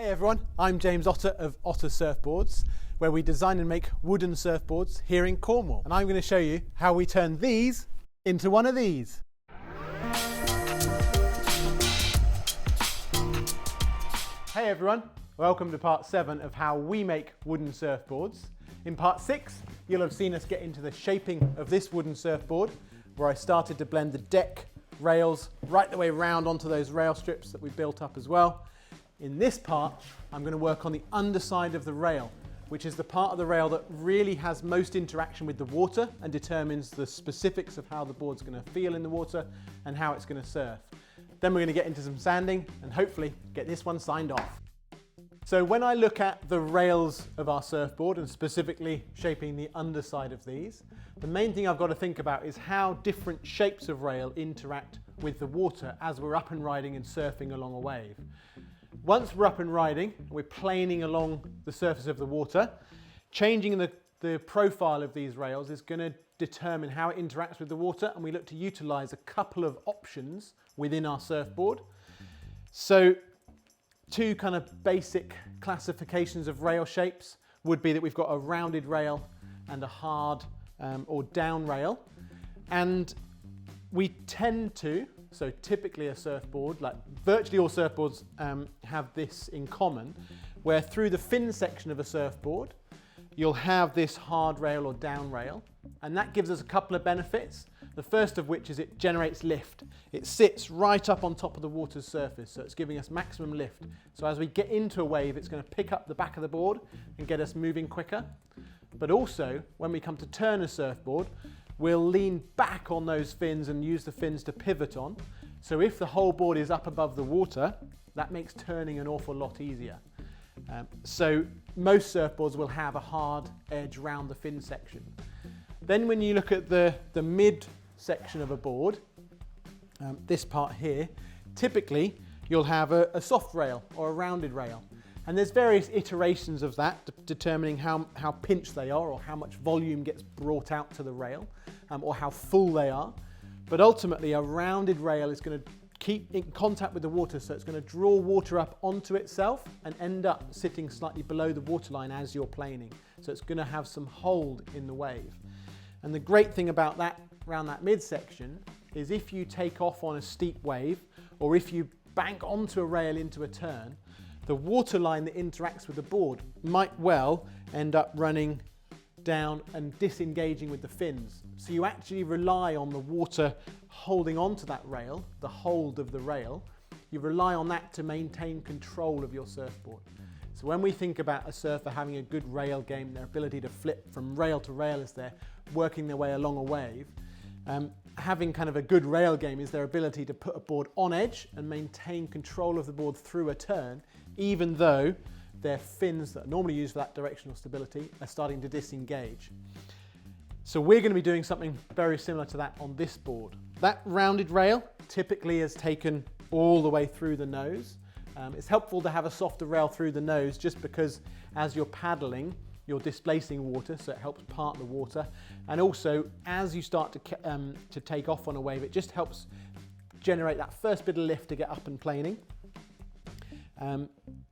Hey everyone, I'm James Otter of Otter Surfboards, where we design and make wooden surfboards here in Cornwall. And I'm going to show you how we turn these into one of these. Hey everyone, welcome to part 7 of how we make wooden surfboards. In part 6, you'll have seen us get into the shaping of this wooden surfboard, where I started to blend the deck rails right the way round onto those rail strips that we built up as well. In this part, I'm going to work on the underside of the rail, which is the part of the rail that really has most interaction with the water and determines the specifics of how the board's going to feel in the water and how it's going to surf. Then we're going to get into some sanding and hopefully get this one signed off. So when I look at the rails of our surfboard and specifically shaping the underside of these, the main thing I've got to think about is how different shapes of rail interact with the water as we're up and riding and surfing along a wave. Once we're up and riding, we're planing along the surface of the water, changing the profile of these rails is going to determine how it interacts with the water, and we look to utilize a couple of options within our surfboard. So two kind of basic classifications of rail shapes would be that we've got a rounded rail and a hard or down rail. And we tend to, so typically a surfboard, like virtually all surfboards have this in common, where through the fin section of a surfboard, you'll have this hard rail or down rail, and that gives us a couple of benefits. The first of which is it generates lift. It sits right up on top of the water's surface, so it's giving us maximum lift. So as we get into a wave, it's going to pick up the back of the board and get us moving quicker. But also, when we come to turn a surfboard, we'll lean back on those fins and use the fins to pivot on. So if the whole board is up above the water, that makes turning an awful lot easier. So most surfboards will have a hard edge round the fin section. Then when you look at the mid section of a board, this part here, typically you'll have a soft rail or a rounded rail. And there's various iterations of that, determining how pinched they are or how much volume gets brought out to the rail, or how full they are. But ultimately a rounded rail is going to keep in contact with the water, so it's going to draw water up onto itself and end up sitting slightly below the waterline as you're planing. So it's going to have some hold in the wave. And the great thing about that, around that midsection, is if you take off on a steep wave, or if you bank onto a rail into a turn, the waterline that interacts with the board might well end up running down and disengaging with the fins. So you actually rely on the water holding onto that rail, the hold of the rail. You rely on that to maintain control of your surfboard. So when we think about a surfer having a good rail game, their ability to flip from rail to rail as they're working their way along a wave, having kind of a good rail game is their ability to put a board on edge and maintain control of the board through a turn, even though their fins that are normally used for that directional stability are starting to disengage. So we're going to be doing something very similar to that on this board. That rounded rail typically is taken all the way through the nose. It's helpful to have a softer rail through the nose just because as you're paddling, you're displacing water, so it helps part the water. And also, as you start to take off on a wave, it just helps generate that first bit of lift to get up and planing.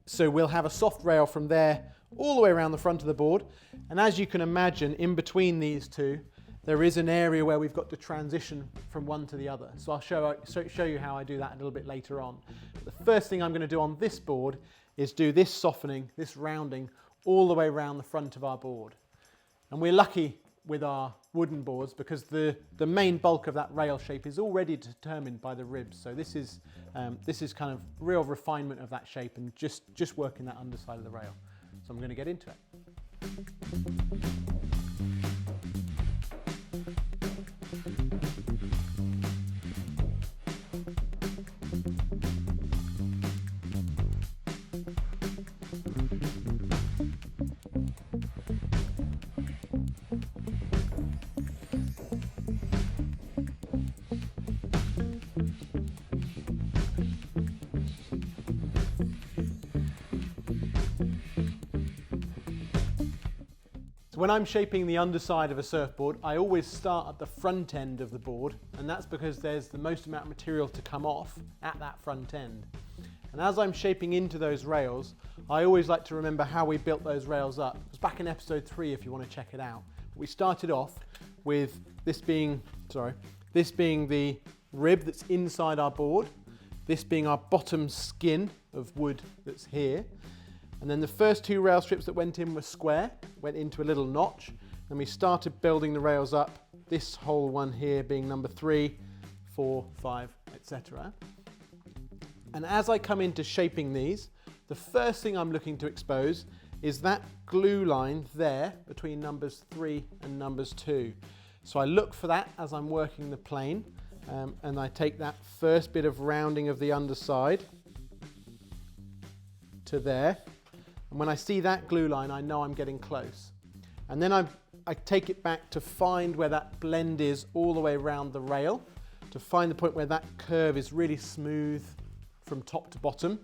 So we'll have a soft rail from there all the way around the front of the board. And as you can imagine, in between these two, there is an area where we've got to transition from one to the other. So I'll show you how I do that a little bit later on. But the first thing I'm going to do on this board is do this softening, this rounding, all the way around the front of our board. And we're lucky with our wooden boards because the main bulk of that rail shape is already determined by the ribs. So this is kind of real refinement of that shape and just working that underside of the rail. So I'm going to get into it. When I'm shaping the underside of a surfboard, I always start at the front end of the board, and that's because there's the most amount of material to come off at that front end. And as I'm shaping into those rails, I always like to remember how we built those rails up. It was back in episode 3 if you want to check it out. We started off with this being the rib that's inside our board, this being our bottom skin of wood that's here. And then the first 2 rail strips that went in were square, went into a little notch. Then we started building the rails up, this whole one here being number 3, 4, 5, etc. And as I come into shaping these, the first thing I'm looking to expose is that glue line there between numbers 3 and numbers 2. So I look for that as I'm working the plane, and I take that first bit of rounding of the underside to there. And when I see that glue line, I know I'm getting close. And then I take it back to find where that blend is all the way around the rail, to find the point where that curve is really smooth from top to bottom.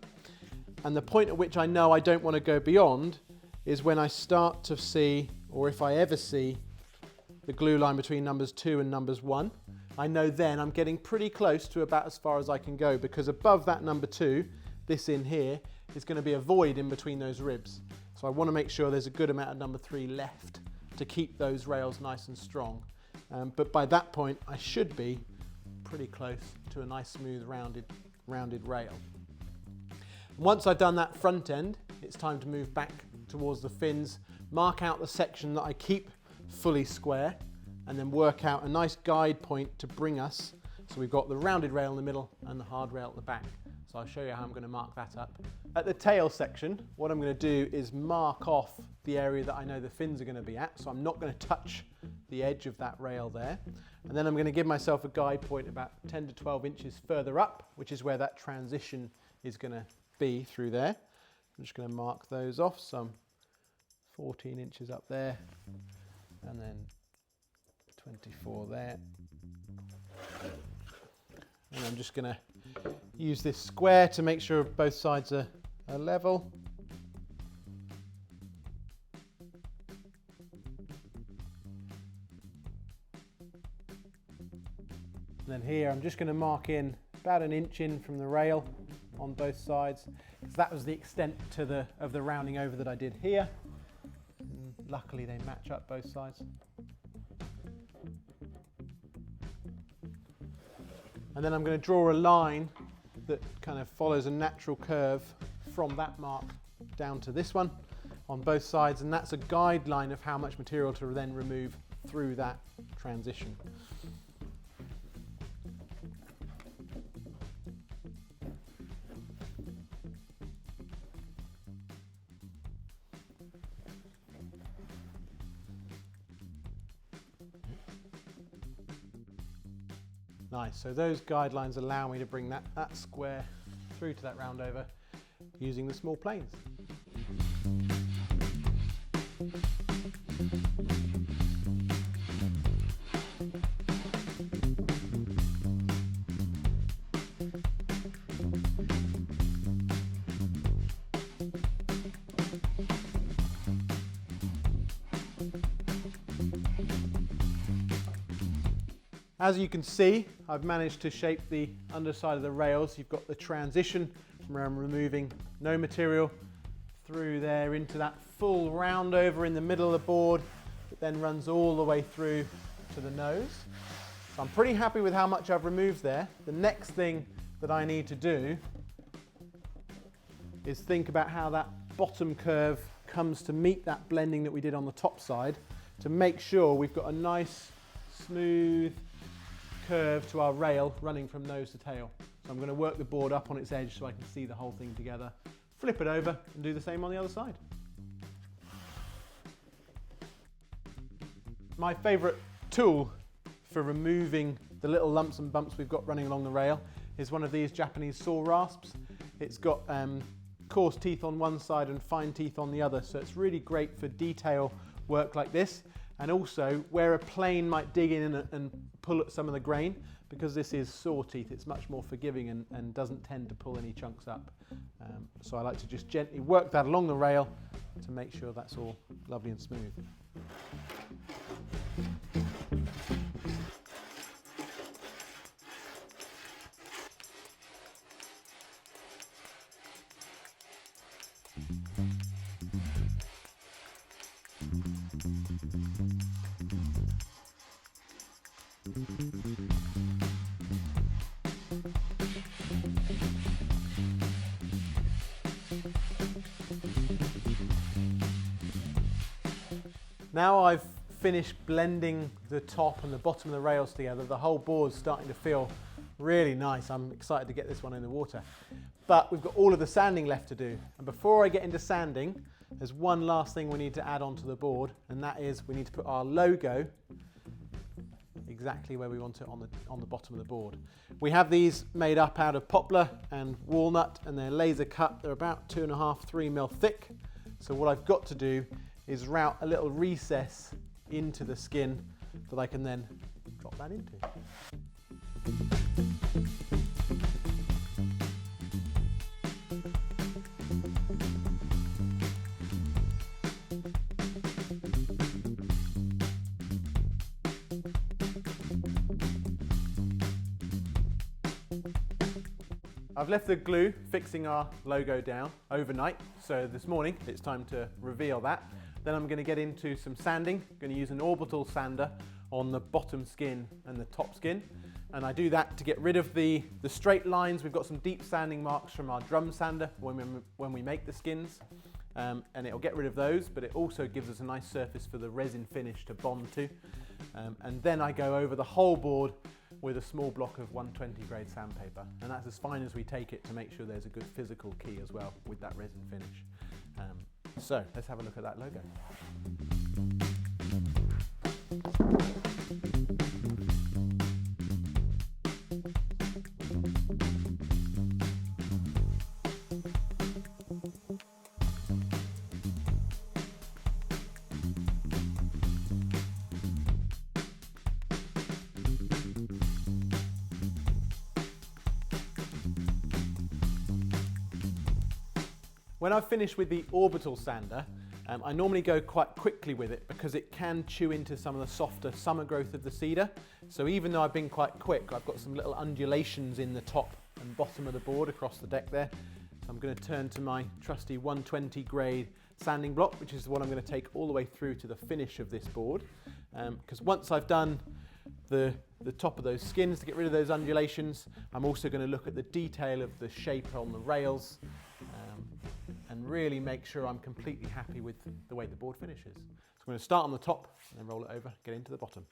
And the point at which I know I don't want to go beyond is when I start to see, or if I ever see, the glue line between numbers 2 and numbers 1. I know then I'm getting pretty close to about as far as I can go, because above that number 2, this in here, is going to be a void in between those ribs. So I want to make sure there's a good amount of number 3 left to keep those rails nice and strong. But by that point, I should be pretty close to a nice smooth rounded rail. Once I've done that front end, it's time to move back towards the fins, mark out the section that I keep fully square, and then work out a nice guide point to bring us. So we've got the rounded rail in the middle and the hard rail at the back. So I'll show you how I'm going to mark that up. At the tail section, what I'm going to do is mark off the area that I know the fins are going to be at. So I'm not going to touch the edge of that rail there. And then I'm going to give myself a guide point about 10 to 12 inches further up, which is where that transition is going to be through there. I'm just going to mark those off, some 14 inches up there, and then 24 there. And I'm just going to use this square to make sure both sides are level. And then here I'm just going to mark in about an inch in from the rail on both sides, because that was the extent of the rounding over that I did here. And luckily they match up both sides. And then I'm going to draw a line that kind of follows a natural curve from that mark down to this one on both sides, and that's a guideline of how much material to then remove through that transition. Nice, so those guidelines allow me to bring that square through to that roundover using the small planes. As you can see, I've managed to shape the underside of the rails. You've got the transition from where I'm removing no material through there into that full round over in the middle of the board that then runs all the way through to the nose. So I'm pretty happy with how much I've removed there. The next thing that I need to do is think about how that bottom curve comes to meet that blending that we did on the top side, to make sure we've got a nice smooth curve to our rail running from nose to tail. So I'm going to work the board up on its edge so I can see the whole thing together, flip it over and do the same on the other side. My favourite tool for removing the little lumps and bumps we've got running along the rail is one of these Japanese saw rasps. It's got coarse teeth on one side and fine teeth on the other, so it's really great for detail work like this. And also where a plane might dig in and pull at some of the grain, because this is saw teeth, it's much more forgiving and doesn't tend to pull any chunks up. So I like to just gently work that along the rail to make sure that's all lovely and smooth. Now I've finished blending the top and the bottom of the rails together, the whole board's starting to feel really nice. I'm excited to get this one in the water. But we've got all of the sanding left to do. And before I get into sanding, there's one last thing we need to add onto the board, and that is we need to put our logo exactly where we want it on the bottom of the board. We have these made up out of poplar and walnut, and they're laser cut. They're about 2.5 to 3 mil thick. So what I've got to do is route a little recess into the skin that I can then drop that into. I've left the glue fixing our logo down overnight, so this morning it's time to reveal that. Then I'm going to get into some sanding. I'm going to use an orbital sander on the bottom skin and the top skin, and I do that to get rid of the straight lines. We've got some deep sanding marks from our drum sander when we make the skins, and it'll get rid of those, but it also gives us a nice surface for the resin finish to bond to. And then I go over the whole board with a small block of 120 grade sandpaper, and that's as fine as we take it to make sure there's a good physical key as well with that resin finish. So let's have a look at that logo. When I've finished with the orbital sander, I normally go quite quickly with it because it can chew into some of the softer summer growth of the cedar. So even though I've been quite quick, I've got some little undulations in the top and bottom of the board across the deck there. So I'm going to turn to my trusty 120 grade sanding block, which is what I'm going to take all the way through to the finish of this board. Because once I've done the top of those skins to get rid of those undulations, I'm also going to look at the detail of the shape on the rails, and really make sure I'm completely happy with the way the board finishes. So I'm going to start on the top and then roll it over, get into the bottom.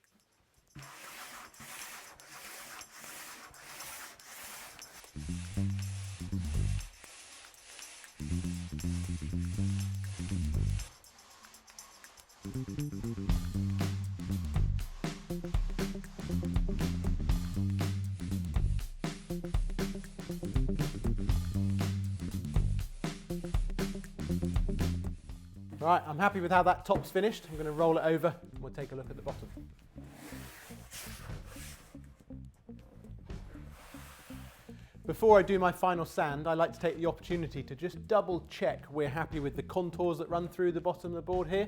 Right, I'm happy with how that top's finished. I'm going to roll it over and we'll take a look at the bottom. Before I do my final sand, I like to take the opportunity to just double check we're happy with the contours that run through the bottom of the board here.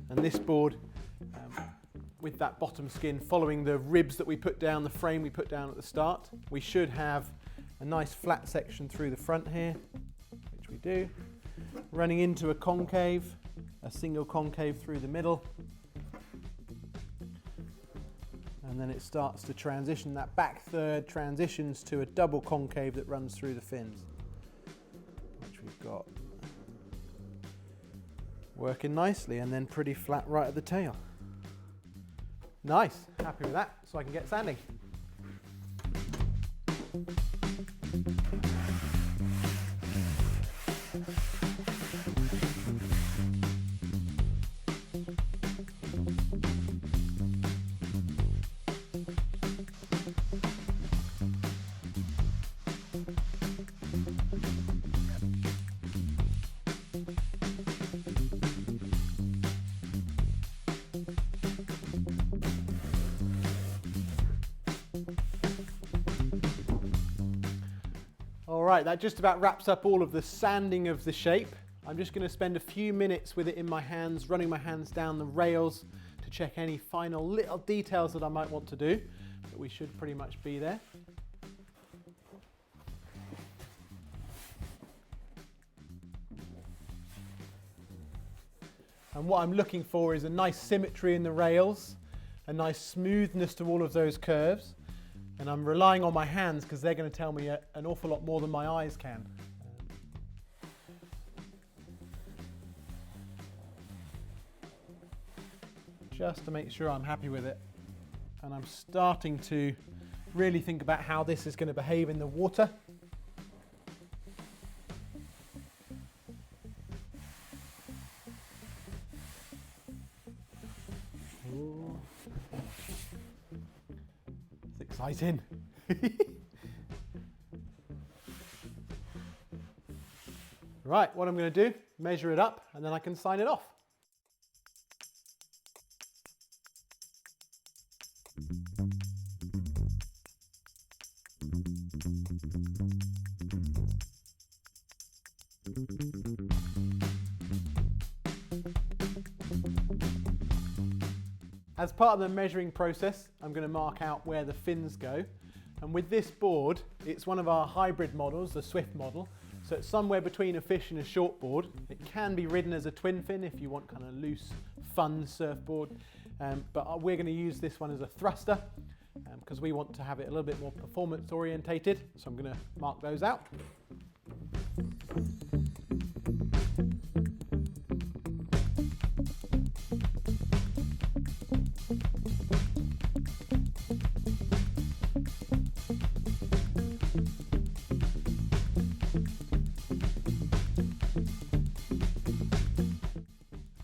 And this board, with that bottom skin following the ribs that we put down, the frame we put down at the start, we should have a nice flat section through the front here, which we do. Running into a concave, a single concave through the middle, and then it starts to transition. That back third transitions to a double concave that runs through the fins, which we've got working nicely, and then pretty flat right at the tail. Nice, happy with that, so I can get sanding. All right, that just about wraps up all of the sanding of the shape. I'm just going to spend a few minutes with it in my hands, running my hands down the rails to check any final little details that I might want to do, but we should pretty much be there. And what I'm looking for is a nice symmetry in the rails, a nice smoothness to all of those curves. And I'm relying on my hands because they're going to tell me an awful lot more than my eyes can. Just to make sure I'm happy with it. And I'm starting to really think about how this is going to behave in the water. Ooh. It's exciting. Right, what I'm going to do, measure it up, and then I can sign it off. As part of the measuring process, I'm going to mark out where the fins go. And with this board, it's one of our hybrid models, the Swift model. So it's somewhere between a fish and a shortboard. It can be ridden as a twin fin if you want kind of loose, fun surfboard. But we're going to use this one as a thruster because we want to have it a little bit more performance orientated. So I'm going to mark those out.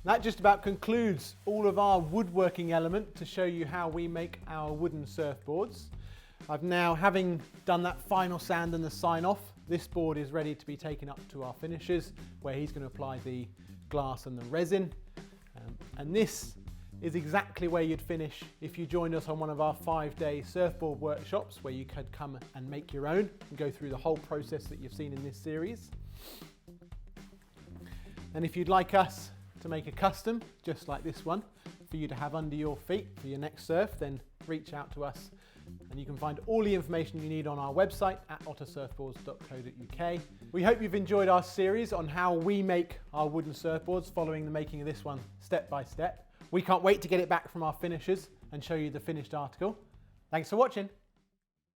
That just about concludes all of our woodworking element to show you how we make our wooden surfboards. I've now, having done that final sand and the sign off, this board is ready to be taken up to our finishers where he's going to apply the glass and the resin. And this is exactly where you'd finish if you joined us on one of our 5-day surfboard workshops where you could come and make your own and go through the whole process that you've seen in this series. And if you'd like us to make a custom, just like this one, for you to have under your feet for your next surf, then reach out to us. And you can find all the information you need on our website at ottersurfboards.co.uk. We hope you've enjoyed our series on how we make our wooden surfboards, following the making of this one step by step. We can't wait to get it back from our finishers and show you the finished article. Thanks for watching.